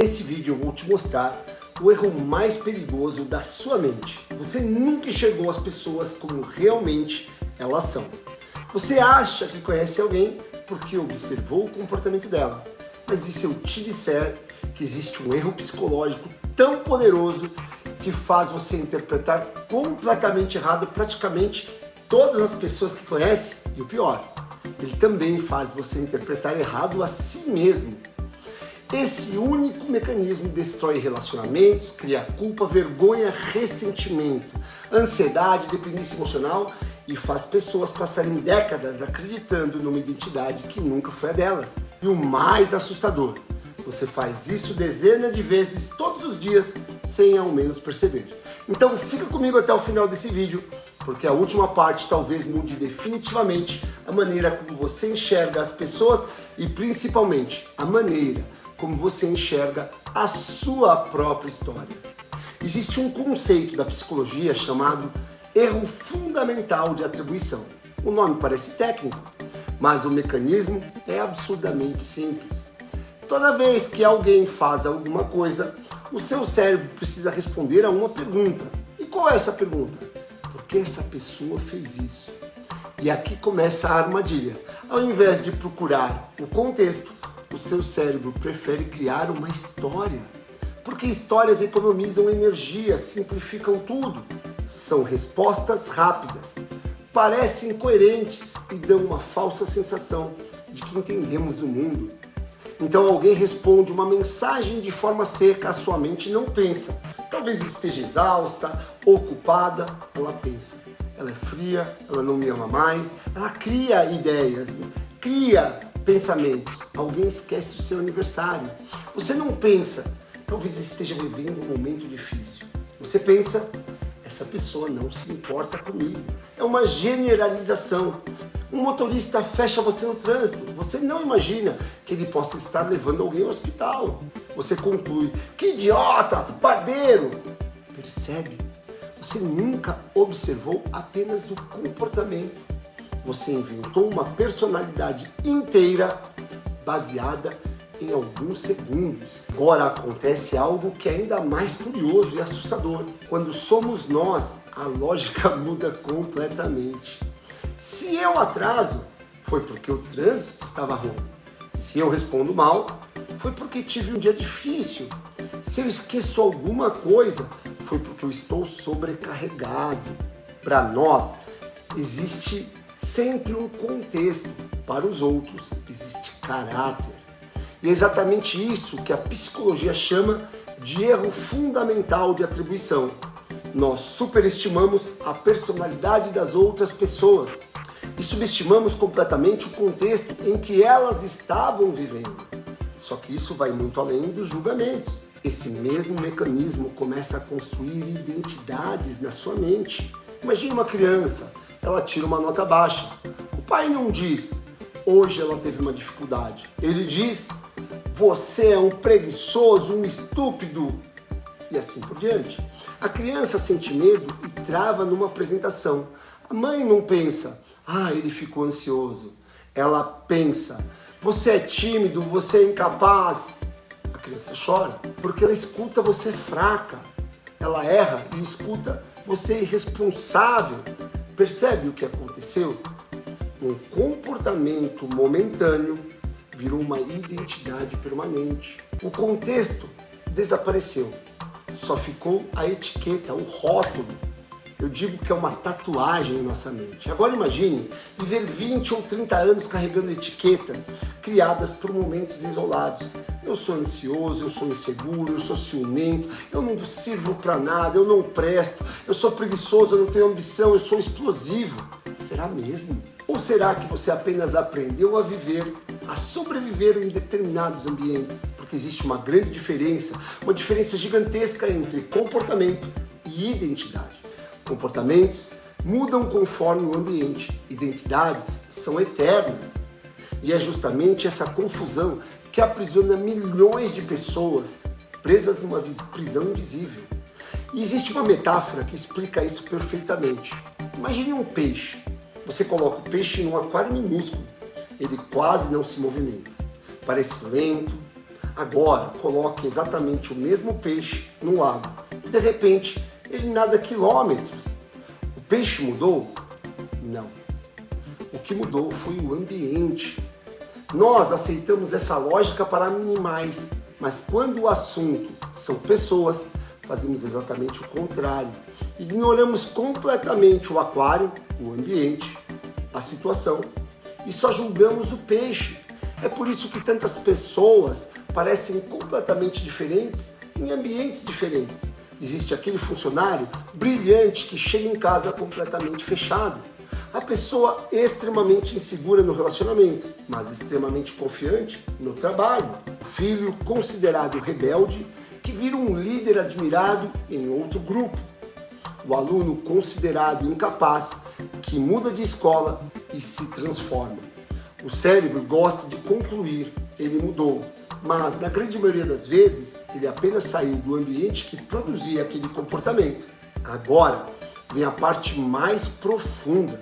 Nesse vídeo eu vou te mostrar o erro mais perigoso da sua mente. Você nunca enxergou as pessoas como realmente elas são. Você acha que conhece alguém porque observou o comportamento dela. Mas e se eu te disser que existe um erro psicológico tão poderoso que faz você interpretar completamente errado praticamente todas as pessoas que conhece? E o pior, ele também faz você interpretar errado a si mesmo. Esse único mecanismo destrói relacionamentos, cria culpa, vergonha, ressentimento, ansiedade, dependência emocional e faz pessoas passarem décadas acreditando numa identidade que nunca foi a delas. E o mais assustador, você faz isso dezenas de vezes todos os dias sem ao menos perceber. Então fica comigo até o final desse vídeo, porque a última parte talvez mude definitivamente a maneira como você enxerga as pessoas e principalmente a maneira como você enxerga a sua própria história. Existe um conceito da psicologia chamado erro fundamental de atribuição. O nome parece técnico, mas o mecanismo é absurdamente simples. Toda vez que alguém faz alguma coisa, o seu cérebro precisa responder a uma pergunta. E qual é essa pergunta? Por que essa pessoa fez isso? E aqui começa a armadilha. Ao invés de procurar o contexto, o seu cérebro prefere criar uma história. Porque histórias economizam energia, simplificam tudo. São respostas rápidas, parecem coerentes e dão uma falsa sensação de que entendemos o mundo. Então alguém responde uma mensagem de forma seca, a sua mente não pensa. Talvez esteja exausta, ocupada, ela pensa. Ela é fria, ela não me ama mais, ela cria ideias, cria pensamentos. Alguém esquece o seu aniversário. Você não pensa, talvez esteja vivendo um momento difícil. Você pensa, essa pessoa não se importa comigo. É uma generalização. Um motorista fecha você no trânsito. Você não imagina que ele possa estar levando alguém ao hospital. Você conclui, que idiota, barbeiro. Percebe? Você nunca observou apenas o comportamento. Você inventou uma personalidade inteira baseada em alguns segundos. Agora acontece algo que é ainda mais curioso e assustador. Quando somos nós, a lógica muda completamente. Se eu atraso, foi porque o trânsito estava ruim. Se eu respondo mal, foi porque tive um dia difícil. Se eu esqueço alguma coisa, foi porque eu estou sobrecarregado. Para nós, existe sempre um contexto. Para os outros, existe caráter. E é exatamente isso que a psicologia chama de erro fundamental de atribuição. Nós superestimamos a personalidade das outras pessoas e subestimamos completamente o contexto em que elas estavam vivendo. Só que isso vai muito além dos julgamentos. Esse mesmo mecanismo começa a construir identidades na sua mente. Imagine uma criança, ela tira uma nota baixa. O pai não diz, hoje ela teve uma dificuldade. Ele diz, você é um preguiçoso, um estúpido, e assim por diante. A criança sente medo e trava numa apresentação. A mãe não pensa, ele ficou ansioso. Ela pensa, você é tímido, você é incapaz. A criança chora porque ela escuta você fraca. Ela erra e escuta você irresponsável. Percebe o que aconteceu? Um comportamento momentâneo virou uma identidade permanente. O contexto desapareceu. Só ficou a etiqueta, o rótulo. Eu digo que é uma tatuagem em nossa mente. Agora imagine viver 20 ou 30 anos carregando etiquetas criadas por momentos isolados. Eu sou ansioso, eu sou inseguro, eu sou ciumento, eu não sirvo para nada, eu não presto, eu sou preguiçoso, eu não tenho ambição, eu sou explosivo. Será mesmo? Ou será que você apenas aprendeu a viver, a sobreviver em determinados ambientes? Porque existe uma grande diferença, uma diferença gigantesca entre comportamento e identidade. Comportamentos mudam conforme o ambiente, identidades são eternas. E é justamente essa confusão que aprisiona milhões de pessoas presas numa prisão invisível. E existe uma metáfora que explica isso perfeitamente. Imagine um peixe. Você coloca o peixe num aquário minúsculo. Ele quase não se movimenta. Parece lento, Agora, coloque exatamente o mesmo peixe no lago. De repente, ele nada quilômetros. O peixe mudou? Não. O que mudou foi o ambiente. Nós aceitamos essa lógica para animais, mas quando o assunto são pessoas, fazemos exatamente o contrário. Ignoramos completamente o aquário, o ambiente, a situação e só julgamos o peixe. É por isso que tantas pessoas parecem completamente diferentes em ambientes diferentes. Existe aquele funcionário brilhante que chega em casa completamente fechado. A pessoa extremamente insegura no relacionamento, mas extremamente confiante no trabalho. O filho considerado rebelde que vira um líder admirado em outro grupo. O aluno considerado incapaz que muda de escola e se transforma. O cérebro gosta de concluir, ele mudou, mas na grande maioria das vezes ele apenas saiu do ambiente que produzia aquele comportamento. Agora vem a parte mais profunda.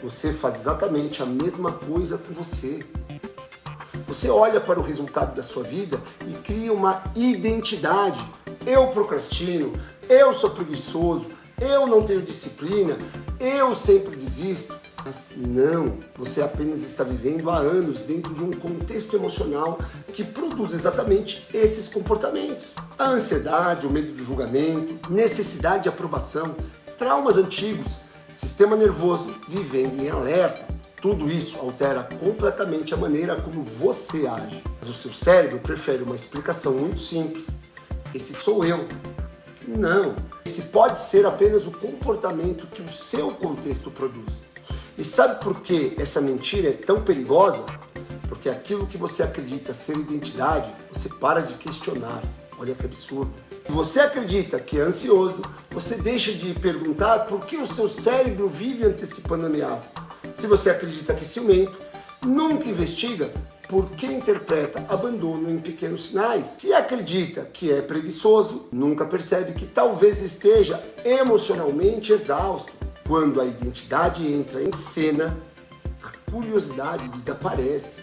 Você faz exatamente a mesma coisa com você. Você olha para o resultado da sua vida e cria uma identidade. Eu procrastino, eu sou preguiçoso, eu não tenho disciplina, eu sempre desisto. Mas não, você apenas está vivendo há anos dentro de um contexto emocional que produz exatamente esses comportamentos. A ansiedade, o medo do julgamento, necessidade de aprovação, traumas antigos, sistema nervoso vivendo em alerta. Tudo isso altera completamente a maneira como você age. Mas o seu cérebro prefere uma explicação muito simples. Esse sou eu. Não, esse pode ser apenas o comportamento que o seu contexto produz. E sabe por que essa mentira é tão perigosa? Porque aquilo que você acredita ser identidade, você para de questionar. Olha que absurdo. Se você acredita que é ansioso, você deixa de perguntar por que o seu cérebro vive antecipando ameaças. Se você acredita que é ciumento, nunca investiga por que interpreta abandono em pequenos sinais. Se acredita que é preguiçoso, nunca percebe que talvez esteja emocionalmente exausto. Quando a identidade entra em cena, a curiosidade desaparece.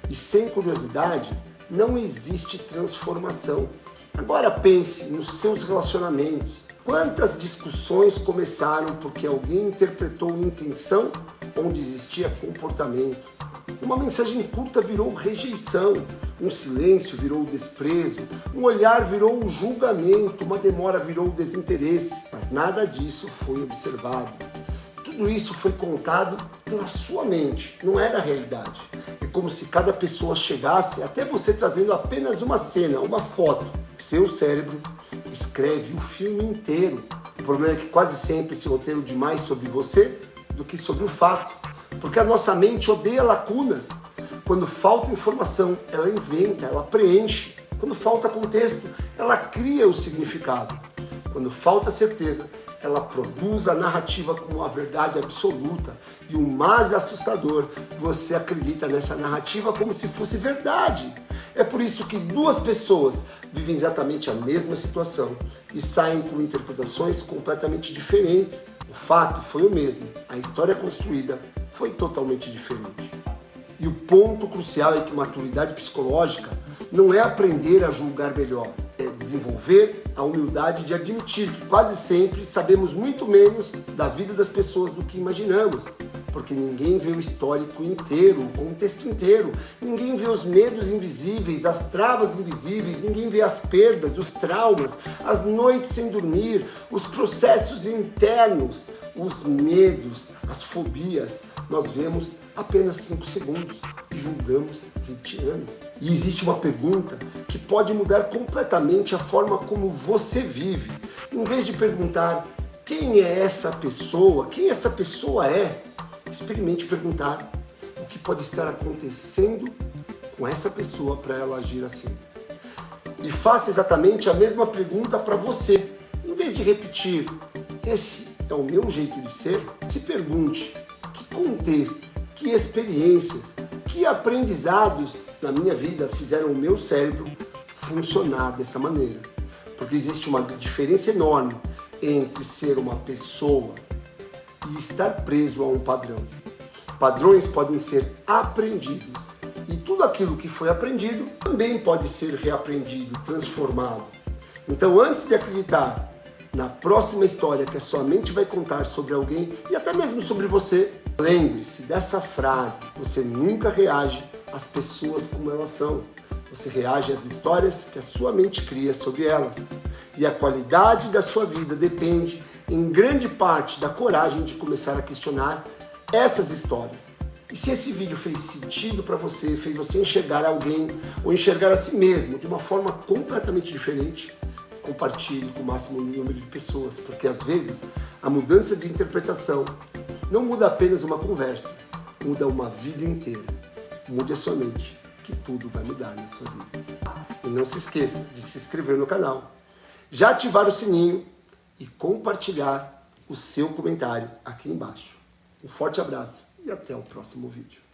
E sem curiosidade, não existe transformação. Agora pense nos seus relacionamentos. Quantas discussões começaram porque alguém interpretou intenção onde existia comportamento? Uma mensagem curta virou rejeição, um silêncio virou desprezo, um olhar virou julgamento, uma demora virou desinteresse. Mas nada disso foi observado. Tudo isso foi contado pela sua mente, não era a realidade. É como se cada pessoa chegasse até você trazendo apenas uma cena, uma foto. Seu cérebro escreve o filme inteiro. O problema é que quase sempre esse roteiro diz mais sobre você do que sobre o fato. Porque a nossa mente odeia lacunas. Quando falta informação, ela inventa, ela preenche. Quando falta contexto, ela cria o significado. Quando falta certeza, ela produz a narrativa como a verdade absoluta. E o mais assustador, você acredita nessa narrativa como se fosse verdade. É por isso que duas pessoas vivem exatamente a mesma situação e saem com interpretações completamente diferentes. O fato foi o mesmo, a história construída foi totalmente diferente. E o ponto crucial é que maturidade psicológica não é aprender a julgar melhor, é desenvolver a humildade de admitir que quase sempre sabemos muito menos da vida das pessoas do que imaginamos. Porque ninguém vê o histórico inteiro, o contexto inteiro. Ninguém vê os medos invisíveis, as travas invisíveis, ninguém vê as perdas, os traumas, as noites sem dormir, os processos internos, os medos, as fobias. Nós vemos apenas 5 segundos e julgamos 20 anos. E existe uma pergunta que pode mudar completamente a forma como você vive. Em vez de perguntar quem é essa pessoa, quem essa pessoa é, experimente perguntar o que pode estar acontecendo com essa pessoa para ela agir assim. E faça exatamente a mesma pergunta para você. Em vez de repetir, esse é o meu jeito de ser, se pergunte que contexto, que experiências, que aprendizados na minha vida fizeram o meu cérebro funcionar dessa maneira. Porque existe uma diferença enorme entre ser uma pessoa e estar preso a um padrão. Padrões podem ser aprendidos E tudo aquilo que foi aprendido também pode ser reaprendido, transformado. Então, antes de acreditar na próxima história que a sua mente vai contar sobre alguém e até mesmo sobre você, lembre-se dessa frase: você nunca reage às pessoas como elas são. Você reage às histórias que a sua mente cria sobre elas. E a qualidade da sua vida depende, em grande parte, da coragem de começar a questionar essas histórias. E se esse vídeo fez sentido para você, fez você enxergar alguém ou enxergar a si mesmo de uma forma completamente diferente, compartilhe com o máximo número de pessoas, porque às vezes a mudança de interpretação não muda apenas uma conversa, muda uma vida inteira. Mude a sua mente, que tudo vai mudar na sua vida. E não se esqueça de se inscrever no canal, já ativar o sininho e compartilhar o seu comentário aqui embaixo. Um forte abraço e até o próximo vídeo.